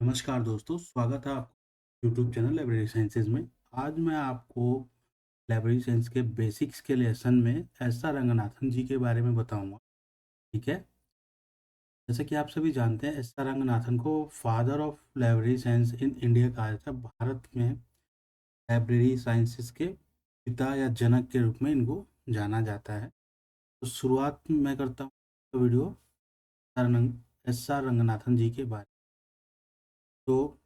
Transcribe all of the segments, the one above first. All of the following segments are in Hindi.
नमस्कार दोस्तों, स्वागत है आपका यूट्यूब चैनल लाइब्रेरी साइंसेज में। आज मैं आपको लाइब्रेरी साइंस के बेसिक्स के लेसन में एस आर रंगनाथन जी के बारे में बताऊंगा। ठीक है। जैसे कि आप सभी जानते हैं, एस आर रंगनाथन को father of library science in India कहा जाता है। भारत में लाइब्रेरी साइंसेज के पिता या जनक के रूप में इनको जाना जाता है। तो शुरुआत मैं करता हूँ वीडियो एस आर रंगनाथन जी के बारे में। तो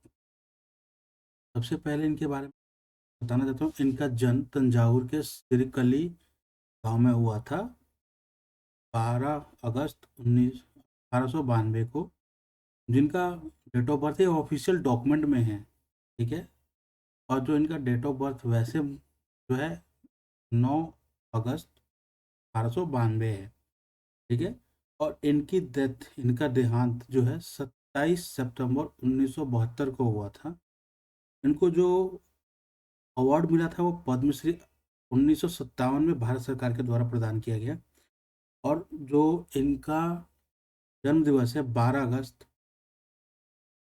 सबसे पहले इनके बारे में बताना चाहता हूँ। इनका जन्म तंजावुर के सिरकली गांव में हुआ था 12 अगस्त 1892 को। जिनका डेट ऑफ बर्थ है ऑफिशियल डॉक्यूमेंट में है। ठीक है। और जो इनका डेट ऑफ बर्थ वैसे जो है 9 अगस्त 1892 है। ठीक है। और इनकी डेथ, इनका देहांत जो है 27 सितंबर 1972 को हुआ था। इनको जो अवार्ड मिला था वो पद्मश्री 1957 में भारत सरकार के द्वारा प्रदान किया गया। और जो इनका जन्म दिवस है 12 अगस्त,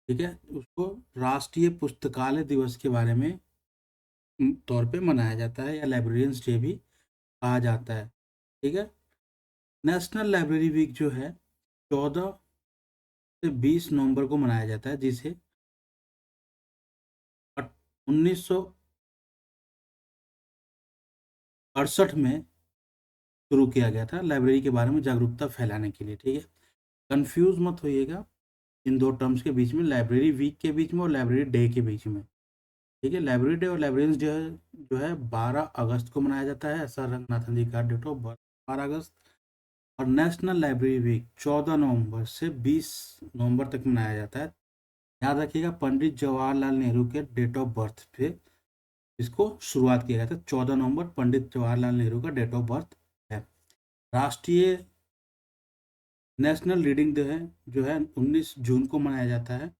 ठीक है, उसको राष्ट्रीय पुस्तकालय दिवस के बारे में तौर पे मनाया जाता है या लाइब्रेरियंस डे भी कहा जाता है। ठीक है। नेशनल लाइब्रेरी वीक जो है 14 से 20 नवंबर को मनाया जाता है, जिसे 1968 में शुरू किया गया था लाइब्रेरी के बारे में जागरूकता फैलाने के लिए। ठीक है। कंफ्यूज मत होइएगा इन दो टर्म्स के बीच में, लाइब्रेरी वीक के बीच में और लाइब्रेरी डे के बीच में। ठीक है। लाइब्रेरी डे और लाइब्रेरियंस डे जो है 12 अगस्त को मनाया जाता है। एस आर रंगनाथन जी का डेट ऑफ बर्थ 12 अगस्त। और नेशनल लाइब्रेरी वीक 14 नवंबर से 20 नवंबर तक मनाया जाता है। याद रखिएगा, पंडित जवाहरलाल नेहरू के डेट ऑफ बर्थ पे इसको शुरुआत किया गया था। 14 नवंबर पंडित जवाहरलाल नेहरू का डेट ऑफ बर्थ है। राष्ट्रीय नेशनल रीडिंग डे है जो है 19 जून को मनाया जाता है।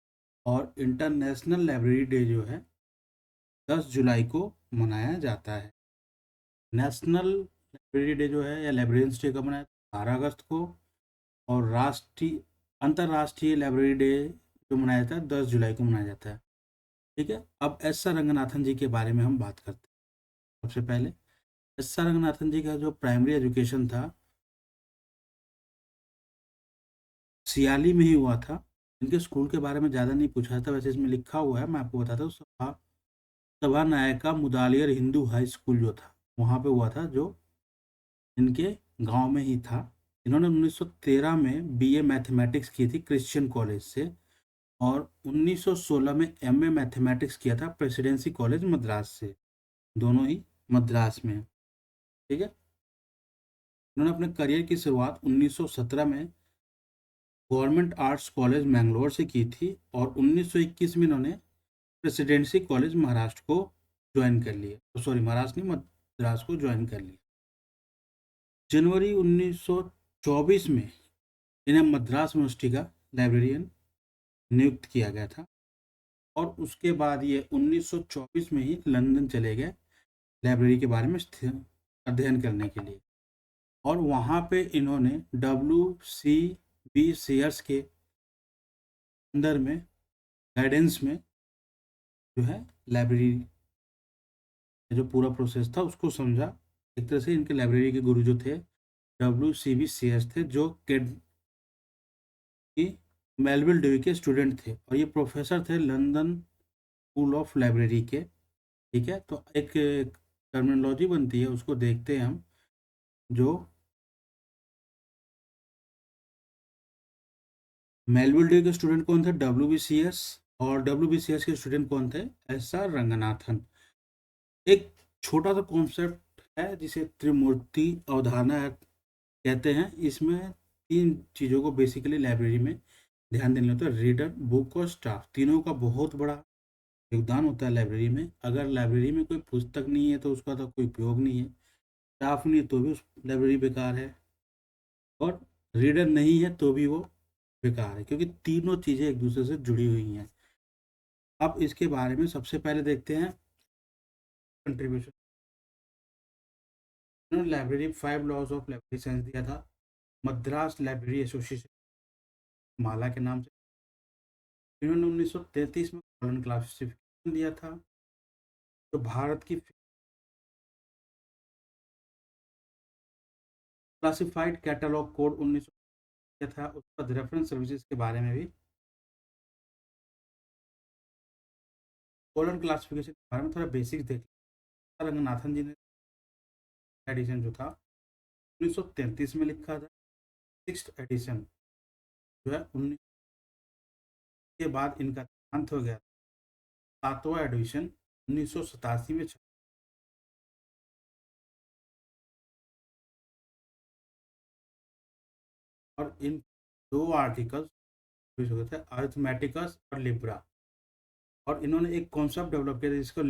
और इंटरनेशनल लाइब्रेरी डे जो है 10 जुलाई को मनाया जाता है। नेशनल लाइब्रेरी डे जो है या लाइब्रेरियंस डे कब मनाया 12 अगस्त को। और राष्ट्रीय अंतर्राष्ट्रीय लाइब्रेरी डे जो मनाया जाता है 10 जुलाई को मनाया जाता है। ठीक है। अब एस आर रंगनाथन जी के बारे में हम बात करते हैं। सबसे पहले एस आर रंगनाथन जी का जो प्राइमरी एजुकेशन था सियाली में ही हुआ था। इनके स्कूल के बारे में ज़्यादा नहीं पूछा था, वैसे इसमें लिखा हुआ है, मैं आपको बताता हूँ। सभा नायका मुदालियर हिंदू हाई स्कूल जो था वहाँ पे हुआ था, जो इनके गांव में ही था। इन्होंने 1913 में बीए मैथमेटिक्स की थी क्रिश्चियन कॉलेज से। और 1916 में एमए मैथमेटिक्स किया था प्रेसिडेंसी कॉलेज मद्रास से। दोनों ही मद्रास में है। ठीक है। इन्होंने अपने करियर की शुरुआत 1917 में गवर्नमेंट आर्ट्स कॉलेज मैंगलोर से की थी। और 1921 में इन्होंने प्रेसिडेंसी कॉलेज महाराष्ट्र को ज्वाइन कर लिया। सॉरी, महाराष्ट्र नहीं, मद्रास को ज्वाइन कर लिया। जनवरी 1924 में इन्हें मद्रास यूनिवर्सिटी का लाइब्रेरियन नियुक्त किया गया था। और उसके बाद ये 1924 में ही लंदन चले गए लाइब्रेरी के बारे में अध्ययन करने के लिए। और वहाँ पे इन्होंने WCB शेयर्स के अंदर में गाइडेंस में जो है लाइब्रेरी जो पूरा प्रोसेस था उसको समझा। एक तरह से इनके लाइब्रेरी के गुरु जो थे WCB शेयर्स थे, जो कि मेलविल ड्यूई के स्टूडेंट थे। और ये प्रोफेसर थे लंदन स्कूल ऑफ लाइब्रेरी के। ठीक है। तो एक टर्मिनोलॉजी बनती है, उसको देखते हैं हम। जो मेलविल ड्यूई के स्टूडेंट कौन थे? WBCS। और WBCS के स्टूडेंट कौन थे? SR रंगनाथन। एक छोटा सा कॉन्सेप्ट है जिसे त्रिमूर्ति अवधारणा कहते हैं। इसमें तीन चीज़ों को बेसिकली लाइब्रेरी में ध्यान देने होता है: रीडर, बुक और स्टाफ। तीनों का बहुत बड़ा योगदान होता है लाइब्रेरी में। अगर लाइब्रेरी में कोई पुस्तक नहीं है तो उसका तो कोई उपयोग नहीं है। स्टाफ नहीं है तो भी उस लाइब्रेरी बेकार है। और रीडर नहीं है तो भी वो बेकार है, क्योंकि तीनों चीज़ें एक दूसरे से जुड़ी हुई हैं। अब इसके बारे में सबसे पहले देखते हैं कंट्रीब्यूशन। उन्होंने library 5 laws of library science दिया था। मद्रास लाइब्रेरी एसोसिएशन माला के नाम से। इन्होंने 1933 में कॉलन क्लासिफिकेशन दिया था, जो भारत की क्लासिफाइड कैटलॉग कोड 1900 था। उसके बाद रेफरेंस सर्विसेज के बारे में भी, कॉलन क्लासिफिकेशन के बारे में थोड़ा बेसिक्स देख लिया। रंगनाथन जी ने एडिशन जो था 1933 में लिखा था। सिक्स एडिशन जो है 19 के बाद इनका देहांत हो गया। सातवां एडिशन 1987 में छपा। और इन दो आर्टिकल्स publish हो गए थे, अरिथमेटिकस और लिब्रा। और इन्होंने एक कॉन्सेप्ट डेवलप किया था जिसको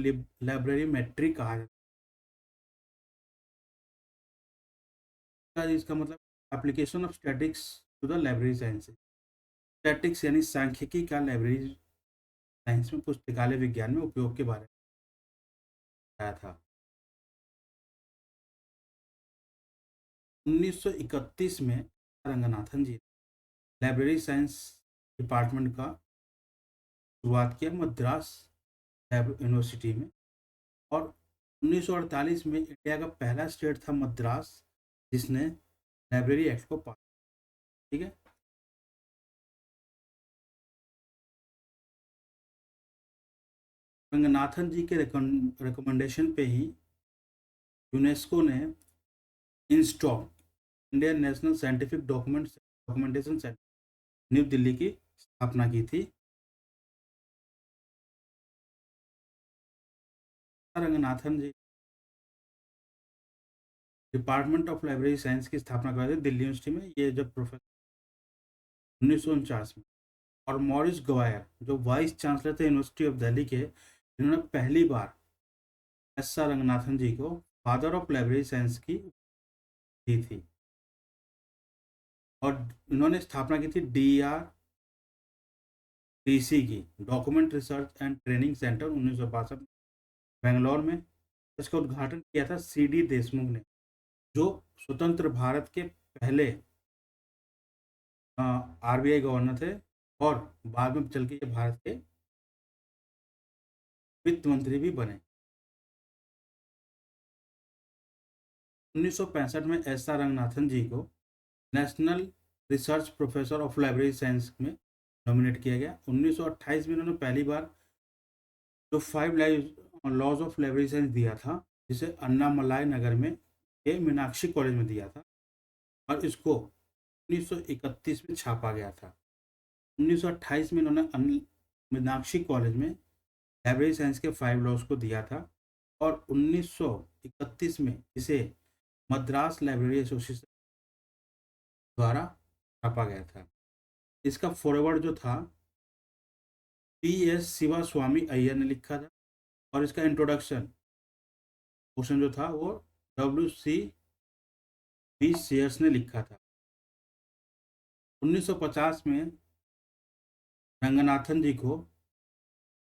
लाइब्रेरी मेट्रिक कहा जाता है। इसका मतलब application of statistics to the library science. Statistics यानी सांख्यिकी का लाइब्रेरी साइंस में, पुस्तकालय विज्ञान में उपयोग के बारे में बताया था। 1931 में रंगनाथन जी लाइब्रेरी साइंस डिपार्टमेंट का शुरुआत किया मद्रास यूनिवर्सिटी में। और 1948 में इंडिया का पहला स्टेट था मद्रास जिसने लाइब्रेरी एक्ट को पास। ठीक है। रंगनाथन जी के रिकमेंडेशन पे ही यूनेस्को ने INSDOC Indian National Scientific Documentation Centre New Delhi की स्थापना की थी। Ranganathan ji department of library science की स्थापना करवाई थी दिल्ली यूनिवर्सिटी में, ये जब प्रोफेसर 1949 में। और मॉरिस गवायर जो वाइस चांसलर थे यूनिवर्सिटी ऑफ दिल्ली के, इन्होंने पहली बार एस आर रंगनाथन जी को फादर ऑफ लाइब्रेरी साइंस की दी थी। और इन्होंने स्थापना की थी DRDC की, document research and training centre, 1962 में बेंगलोर में। इसका उद्घाटन किया था CD देशमुख ने, जो स्वतंत्र भारत के पहले RBI गवर्नर थे और बाद में चल के ये भारत के वित्त मंत्री भी बने। 1965 में एस आर रंगनाथन जी को national research professor of library science में नॉमिनेट किया गया। 1928 में इन्होंने पहली बार जो 5 लॉज ऑफ लाइब्रेरी साइंस दिया था, जिसे अन्नामलाई नगर में के मीनाक्षी कॉलेज में दिया था। और इसको 1931 में छापा गया था। 1928 में इन्होंने मीनाक्षी कॉलेज में लाइब्रेरी साइंस के 5 लॉज को दिया था। और 1931 में इसे मद्रास लाइब्रेरी एसोसिएशन द्वारा छापा गया था। इसका फॉरवर्ड जो था PS शिवा स्वामी अय्यर ने लिखा था। और इसका इंट्रोडक्शन पोर्शन जो था वो WCB शेयर्स ने लिखा था। 1950 में रंगनाथन जी को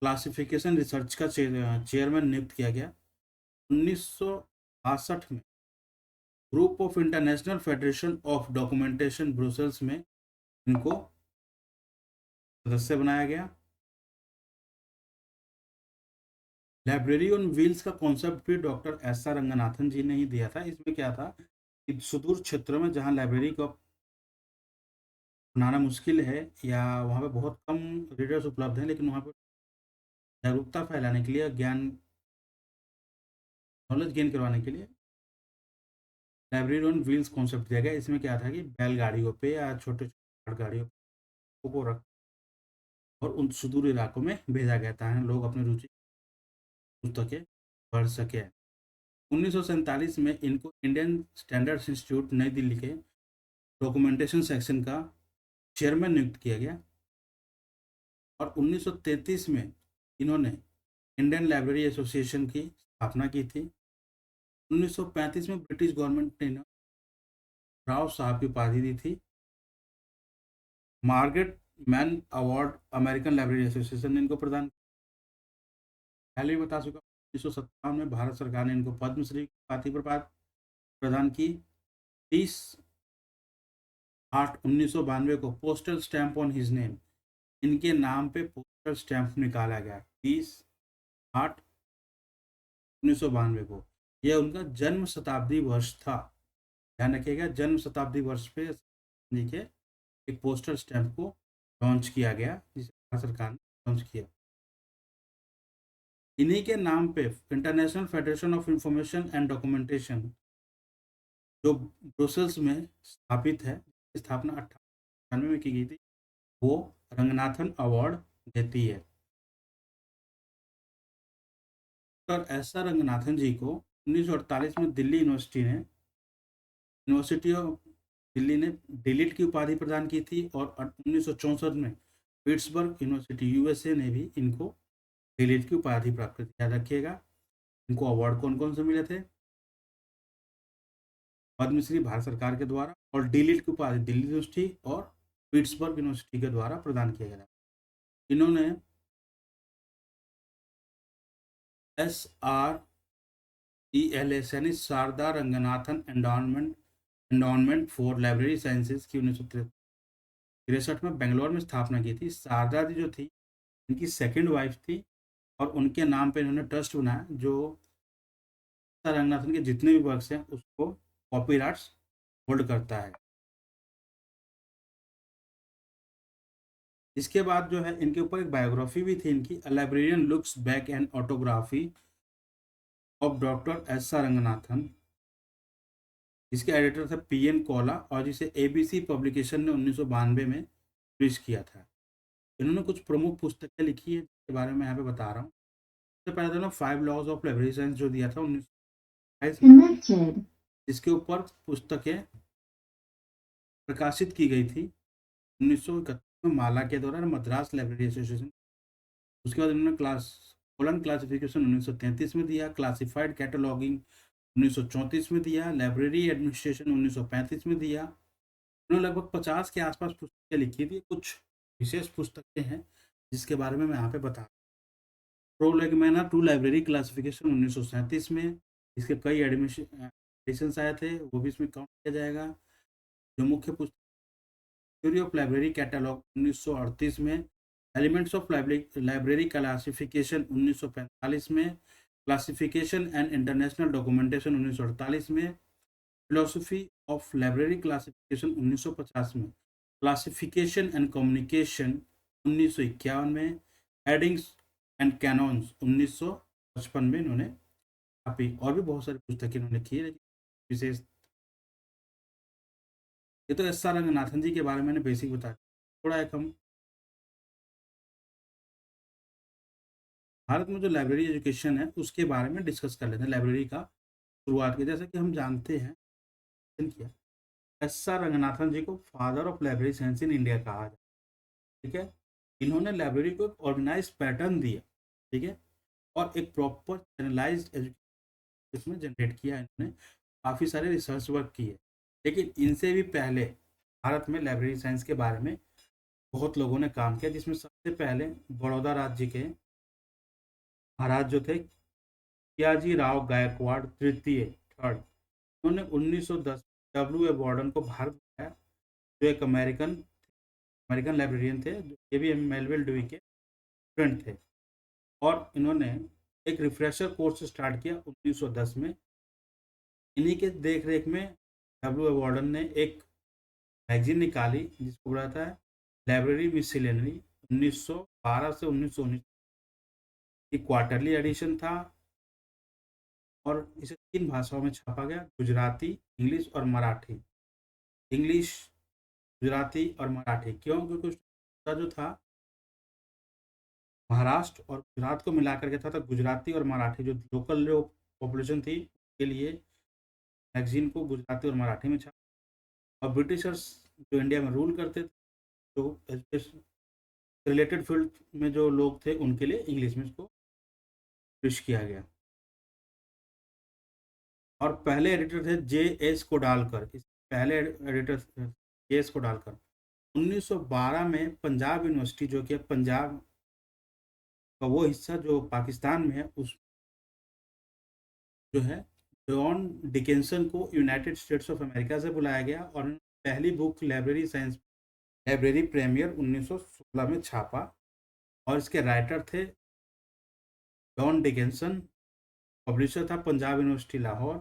क्लासिफिकेशन रिसर्च का चेयरमैन नियुक्त किया गया। 1962 में group of international federation of documentation Brussels में इनको सदस्य बनाया गया। लाइब्रेरी ऑन व्हील्स का कॉन्सेप्ट भी डॉक्टर एस आर रंगनाथन जी ने ही दिया था। इसमें क्या था कि सुदूर क्षेत्रों में जहाँ लाइब्रेरी को बनाना मुश्किल है या वहाँ पे बहुत कम रीडर्स उपलब्ध हैं, लेकिन वहाँ पर जागरूकता फैलाने के लिए, ज्ञान नॉलेज गेन करवाने के लिए लाइब्रेरी ऑन व्हील्स कॉन्सेप्ट दिया गया। इसमें क्या था कि बैलगाड़ियों पे या छोटे छोटे गाड़ियों को रख और उन सुदूर इलाकों में भेजा गया था लोग अपनी रुचि पुस्तकें पढ़ सके। 1947 में इनको इंडियन स्टैंडर्ड्स इंस्टीट्यूट नई दिल्ली के डॉक्यूमेंटेशन सेक्शन का चेयरमैन नियुक्त किया गया। और 1933 में इन्होंने इंडियन लाइब्रेरी एसोसिएशन की स्थापना की थी। 1935 में ब्रिटिश गवर्नमेंट ने इन्हें राव साहब की उपाधि दी थी। Margaret man award American library association ने इनको प्रदान, पहले भी बता चुका। 1957 में भारत सरकार ने इनको पद्मश्री की उपाधि प्रदान की। 30/8/1992 को postal stamp on his name इनके नाम पे पोस्टल स्टैंप निकाला गया 30/8/1992 को। यह उनका जन्म शताब्दी वर्ष था। ध्यान रखिएगा, जन्म शताब्दी वर्ष पे जी के एक पोस्टल स्टैंप को लॉन्च किया गया, जिसे भारत सरकार ने लॉन्च किया। इन्हीं के नाम पे international federation of information and documentation, जो ब्रुसेल्स में स्थापित है, स्थापना 1898 में की गई थी, वो रंगनाथन अवार्ड देती है। डॉक्टर एस आर रंगनाथन जी को 1948 में दिल्ली यूनिवर्सिटी ऑफ दिल्ली ने डिलीट की उपाधि प्रदान की थी, और 1964 में पिट्सबर्ग यूनिवर्सिटी यूएसए ने भी इनको डिलीट की उपाधि प्राप्त की। याद रखिएगा, इनको अवार्ड कौन कौन से मिले थे? पद्मश्री भारत सरकार के द्वारा, और डिलीट की उपाधि दिल्ली यूनिवर्सिटी और पिट्सबर्ग यूनिवर्सिटी के द्वारा प्रदान किया गया। इन्होंने SRELS यानी Sarada Ranganathan endowment for library sciences की 1963 में बेंगलोर में स्थापना की थी। शारदा जी जो थी, इनकी सेकंड वाइफ थी, और उनके नाम पे इन्होंने ट्रस्ट बनाया, जो रंगनाथन के जितने भी वर्क्स हैं उसको कॉपीराइट्स होल्ड करता है। इसके बाद जो है, इनके ऊपर एक बायोग्राफी भी थी इनकी, अ librarian looks back and autography of doctor S R Ranganathan. इसके एडिटर थे PN कोला, और जिसे ABC पब्लिकेशन ने 1992 में पब्लिश किया था। इन्होंने कुछ प्रमुख पुस्तकें लिखी है, जिसके बारे में यहाँ पे बता रहा हूँ। सबसे पहले तो ना 5 लॉज ऑफ लाइब्रेरी साइंस जो दिया था 1928 में, जिसके ऊपर पुस्तकें प्रकाशित की गई थी 1931 में माला के दौरान मद्रास लाइब्रेरी एसोसिएशन। उसके बाद इन्होंने कोलन क्लासिफिकेशन 1933 में दिया, क्लासिफाइड कैटलॉगिंग 1934 में दिया, लाइब्रेरी एडमिनिस्ट्रेशन 1935 में दिया। उन्होंने लगभग 50 के आसपास पुस्तकें लिखी थी। कुछ विशेष पुस्तकें हैं जिसके बारे में मैं यहाँ पे बता, प्रोलेगमेना टू लाइब्रेरी क्लासिफिकेशन 1937 में, इसके कई एडिशंस आए थे, वो भी इसमें काउंट किया जाएगा। जो मुख्य पुस्तक, थ्योरी ऑफ लाइब्रेरी कैटलॉग 1938 में, एलिमेंट्स ऑफ लाइब्रेरी क्लासिफिकेशन 1945 में, क्लासिफिकेशन एंड इंटरनेशनल डॉक्यूमेंटेशन 1948 में, फिलोसफी ऑफ लाइब्रेरी क्लासिफिकेशन 1950 में, क्लासिफिकेशन एंड कम्युनिकेशन 1951 में, हेडिंग्स एंड कैनॉन्स 1955 में इन्होंने छापी। और भी बहुत सारी पुस्तकें इन्होंने लिखी है, विशेष ये तो एस आर रंगनाथन जी के बारे में मैंने बेसिक बताया। थोड़ा एक हम भारत में जो लाइब्रेरी एजुकेशन है उसके बारे में डिस्कस कर लेते हैं। लाइब्रेरी का शुरुआत की, जैसे कि हम जानते हैं किया, एस आर रंगनाथन जी को father of library science in India कहा जाता है। ठीक है, इन्होंने लाइब्रेरी को एक ऑर्गेनाइज पैटर्न दिया, ठीक है, और एक प्रॉपर चैनलाइज्ड एजुकेशन इसमें जनरेट किया। इन्होंने काफ़ी सारे रिसर्च वर्क किए, लेकिन इनसे भी पहले भारत में लाइब्रेरी साइंस के बारे में बहुत लोगों ने काम किया, जिसमें सबसे पहले बड़ौदा राज्य के महाराज जो थे पियाजी राव गायकवाड़ तृतीय थर्ड, उन्होंने 1910 W.A. वार्डन को भारत बुलाया, जो एक अमेरिकन अमेरिकन लाइब्रेरियन थे, ये भी मेलविल ड्यूई के फ्रेंड थे। और इन्होंने एक रिफ्रेशर कोर्स स्टार्ट किया 1910 में। इन्हीं के देख रेख में W.A. वार्डन ने एक मैगजीन निकाली जिसको बुलाता है लाइब्रेरी मिसलेनरी, 1912 से 1919। ये क्वार्टरली एडिशन था, और इसे 3 भाषाओं में छापा गया, गुजराती, इंग्लिश और मराठी। इंग्लिश, गुजराती और मराठी क्यों? क्योंकि उसका जो था महाराष्ट्र और गुजरात को मिलाकर के था, तो गुजराती और मराठी जो लोकल जो पॉपुलेशन थी के लिए मैगजीन को गुजराती और मराठी में छापा। और ब्रिटिशर्स जो इंडिया में रूल करते थे, तो रिलेटेड फील्ड में जो लोग थे उनके लिए इंग्लिश में इसको पब्लिश किया गया। और पहले एडिटर थे JS कोडालकर। इस पहले एडिटर JS कोडालकर 1912 में पंजाब यूनिवर्सिटी, जो कि पंजाब का वो हिस्सा जो पाकिस्तान में है, उस जो है जॉन डिकेंसन को यूनाइटेड स्टेट्स ऑफ अमेरिका से बुलाया गया, और पहली book library science library primer 1916 में छापा और इसके राइटर थे जॉन डिकेंसन। पब्लिशर था Punjab university Lahore.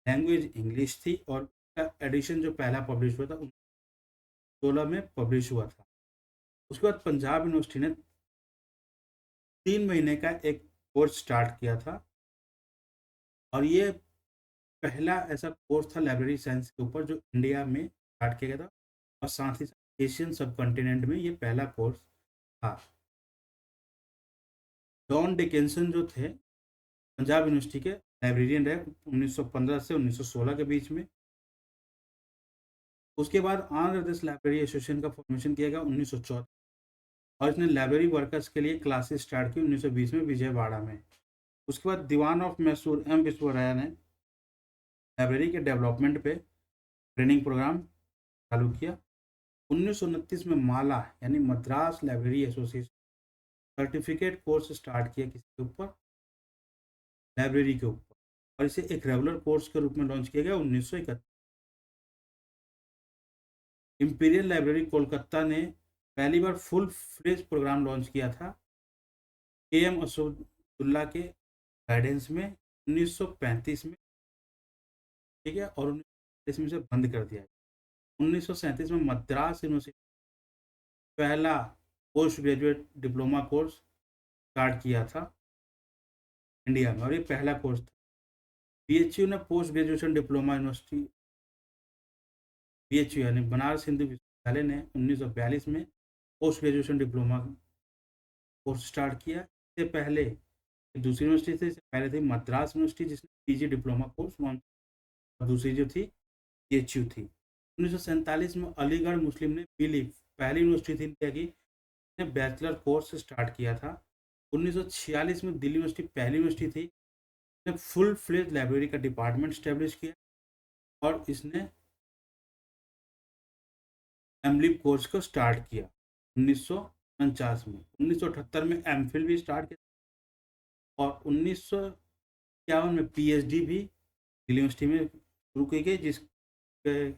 Language English थी और एडिशन जो पहला पब्लिश हुआ था 1916 में पब्लिश हुआ था। उसके बाद पंजाब यूनिवर्सिटी ने 3 महीने का एक कोर्स स्टार्ट किया था और ये पहला ऐसा कोर्स था लाइब्रेरी साइंस के ऊपर जो इंडिया में स्टार्ट किया गया था और साथ ही साथ एशियन सब कॉन्टिनेंट में ये पहला कोर्स था। जॉन डिकेंसन जो थे पंजाब यूनिवर्सिटी के लाइब्रेरियन रहे 1915 से 1916 के बीच में। उसके बाद आंध्र प्रदेश लाइब्रेरी एसोसिएशन का फॉर्मेशन किया गया 1914 और इसने लाइब्रेरी वर्कर्स के लिए क्लासेस स्टार्ट की 1920 में विजयवाड़ा में। उसके बाद दीवान ऑफ मैसूर एम विश्वराया ने लाइब्रेरी के डेवलपमेंट पे ट्रेनिंग प्रोग्राम चालू किया। 1929 में माला यानी Madras library association certificate course start किया किसी के ऊपर, लाइब्रेरी के ऊपर, और इसे एक रेगुलर कोर्स के रूप में लॉन्च किया गया 1931। इंपीरियल लाइब्रेरी कोलकाता ने पहली बार फुल फ्लेज प्रोग्राम लॉन्च किया था एम असदुल्ला के गाइडेंस में 1935 में, ठीक है, और 1937 में से बंद कर दिया। 1937 में मद्रास यूनिवर्सिटी पहला post graduate diploma course start किया था इंडिया में और ये पहला कोर्स था। बीएचयू ने post graduation diploma university BHU यानी बनारस हिंदू विश्वविद्यालय ने 1942 में post graduation diploma course start किया। इससे पहले दूसरी यूनिवर्सिटी थी, इससे पहले थी मद्रास यूनिवर्सिटी जिसने पीजी डिप्लोमा कोर्स लॉन्च, और दूसरी जो थी बीएचयू थी। 1947 में अलीगढ़ मुस्लिम ने बिलीव पहली यूनिवर्सिटी थी इंडिया की ने बैचलर कोर्स स्टार्ट किया था। 1946 में दिल्ली यूनिवर्सिटी पहली यूनिवर्सिटी थी ने फुल फ्लेज लाइब्रेरी का डिपार्टमेंट स्टैब्लिश किया और इसने एमलिप कोर्स को स्टार्ट किया 1949 में। 1978 में एमफिल भी स्टार्ट किया और 1951 में पीएचडी भी दिल्ली यूनिवर्सिटी में शुरू की गई जिसके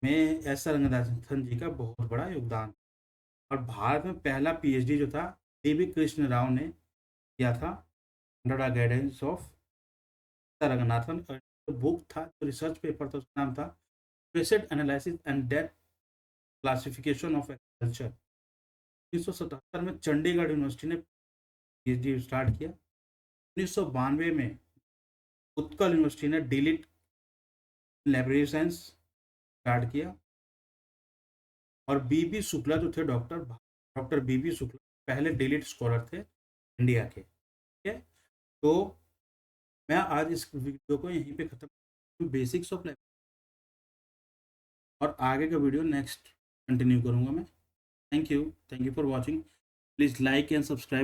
में एस आर रंगनाथन जी का बहुत बड़ा योगदान। और भारत में पहला पीएचडी जो था डीबी कृष्ण राव ने किया था under the guidance of Ranganathan. और जो बुक था, जो रिसर्च पेपर था, उसका नाम था patient analysis and death classification of agriculture. 1977 में चंडीगढ़ यूनिवर्सिटी ने पीएचडी स्टार्ट किया। 1992 में उत्कल यूनिवर्सिटी ने डीलिट लाइब्रेरी साइंस स्टार्ट किया और बीबी शुक्ला जो थे डॉक्टर बीबी शुक्ला पहले डीलिट स्कॉलर थे इंडिया के, ठीक है। तो मैं आज इस वीडियो को यहीं पे खत्म, बेसिक्स ऑफ लाइब्रेरी, और आगे का वीडियो नेक्स्ट कंटिन्यू करूँगा मैं। Thank you for watching. Please like and subscribe.